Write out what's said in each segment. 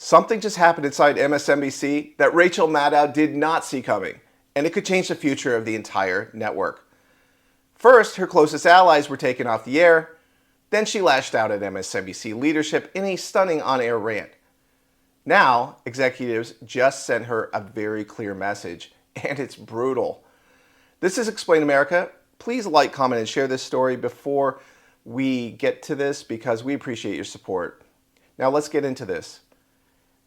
Something just happened inside MSNBC that Rachel Maddow did not see coming, and it could change the future of the entire network. First, her closest allies were taken off the air. Then she lashed out at MSNBC leadership in a stunning on-air rant. Now, executives just sent her a very clear message, and it's brutal. This is Explain America. Please like, comment, and share this story before we get to this because we appreciate your support. Now let's get into this.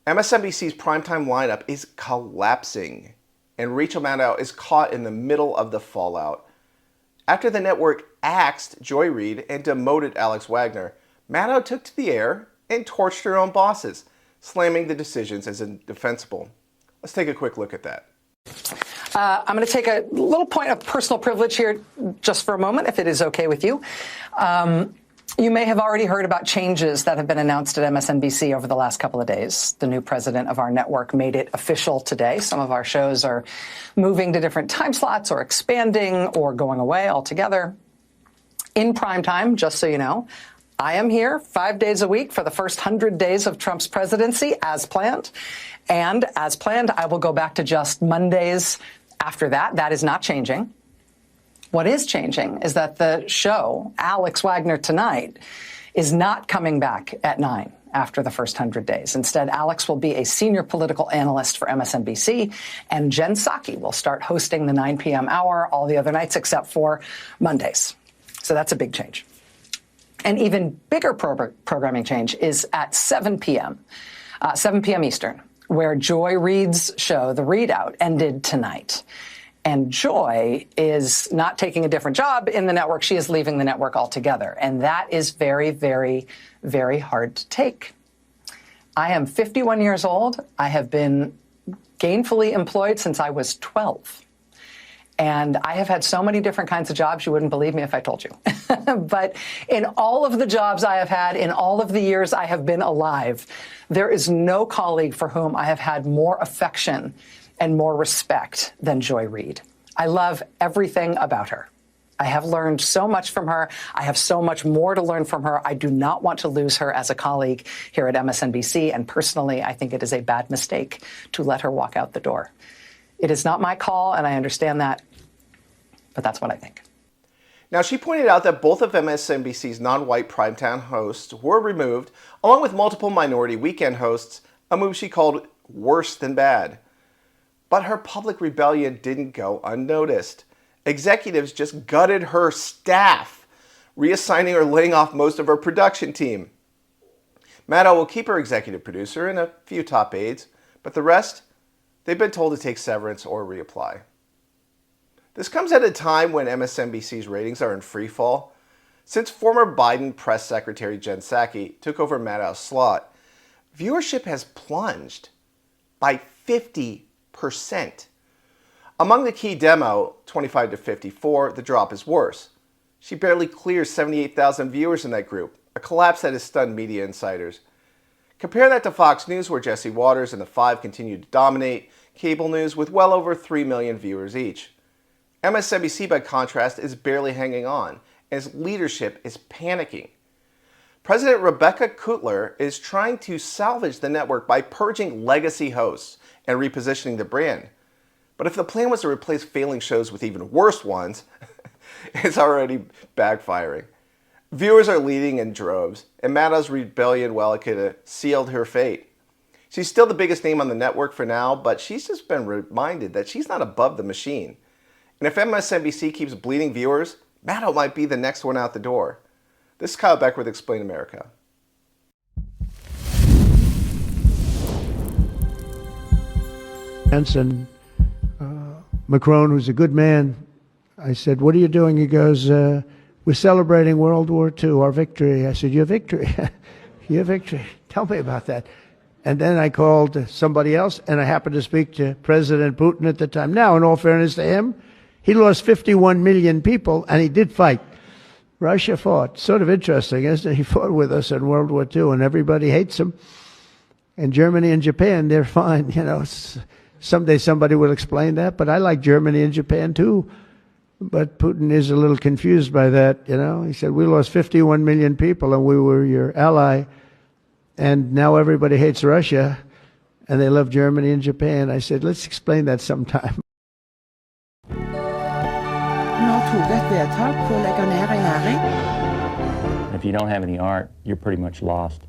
MSNBC's primetime lineup is collapsing, and Rachel Maddow is caught in the middle of the fallout. After the network axed Joy Reid and demoted Alex Wagner, Maddow took to the air and torched her own bosses, slamming the decisions as indefensible. Let's take a quick look at that. I'm going to take a little point of personal privilege here just for a moment, if it is okay with you. You may have already heard about changes that have been announced at MSNBC over the last couple of days. The new president of our network made it official today. Some of our shows are moving to different time slots or expanding or going away altogether. In prime time, just so you know, I am here 5 days a week for the first 100 days of Trump's presidency as planned. And as planned, I will go back to just Mondays after that. That is not changing. What is changing is that the show, Alex Wagner Tonight, is not coming back at 9 after the first 100 days. Instead, Alex will be a senior political analyst for MSNBC, and Jen Psaki will start hosting the 9 p.m. hour all the other nights except for Mondays. So that's a big change. An even bigger programming change is at 7 p.m. Eastern, where Joy Reid's show, The Readout, ended tonight. And Joy is not taking a different job in the network. She is leaving the network altogether. And that is very, very, very hard to take. I am 51 years old. I have been gainfully employed since I was 12. And I have had so many different kinds of jobs, you wouldn't believe me if I told you. But in all of the jobs I have had, in all of the years I have been alive, there is no colleague for whom I have had more affection and more respect than Joy Reid. I love everything about her. I have learned so much from her. I have so much more to learn from her. I do not want to lose her as a colleague here at MSNBC. And personally, I think it is a bad mistake to let her walk out the door. It is not my call, and I understand that, but that's what I think. Now, she pointed out that both of MSNBC's non-white primetime hosts were removed, along with multiple minority weekend hosts, a move she called worse than bad. But her public rebellion didn't go unnoticed. Executives just gutted her staff, reassigning or laying off most of her production team. Maddow will keep her executive producer and a few top aides, but the rest, they've been told to take severance or reapply. This comes at a time when MSNBC's ratings are in free fall. Since former Biden press secretary Jen Psaki took over Maddow's slot, viewership has plunged by 50%. Among the key demo, 25 to 54, the drop is worse. She barely clears 78,000 viewers in that group, a collapse that has stunned media insiders. Compare that to Fox News, where Jesse Waters and the Five continue to dominate cable news with well over 3 million viewers each. MSNBC, by contrast, is barely hanging on, as leadership is panicking. President Rebecca Kutler is trying to salvage the network by purging legacy hosts and repositioning the brand. But if the plan was to replace failing shows with even worse ones, it's already backfiring. Viewers are leaving in droves, and Maddow's rebellion, well, it could have sealed her fate. She's still the biggest name on the network for now, but she's just been reminded that she's not above the machine. And if MSNBC keeps bleeding viewers, Maddow might be the next one out the door. This is Kyle Beck with Explain America. And Macron, who's a good man, I said, "What are you doing?" He goes, "We're celebrating World War II, our victory." I said, "Your victory? Your victory? Tell me about that." And then I called somebody else, and I happened to speak to President Putin at the time. Now, in all fairness to him, he lost 51 million people, and he did fight. Russia fought. Sort of interesting, isn't it? He fought with us in World War II, and everybody hates him. And Germany and Japan, they're fine. You know, someday somebody will explain that, but I like Germany and Japan too. But Putin is a little confused by that, you know. He said, we lost 51 million people and we were your ally, and now everybody hates Russia and they love Germany and Japan. I said, let's explain that sometime. Nå tog et vedtak på å legge ned en næring. If you don't have any art, you're pretty much lost.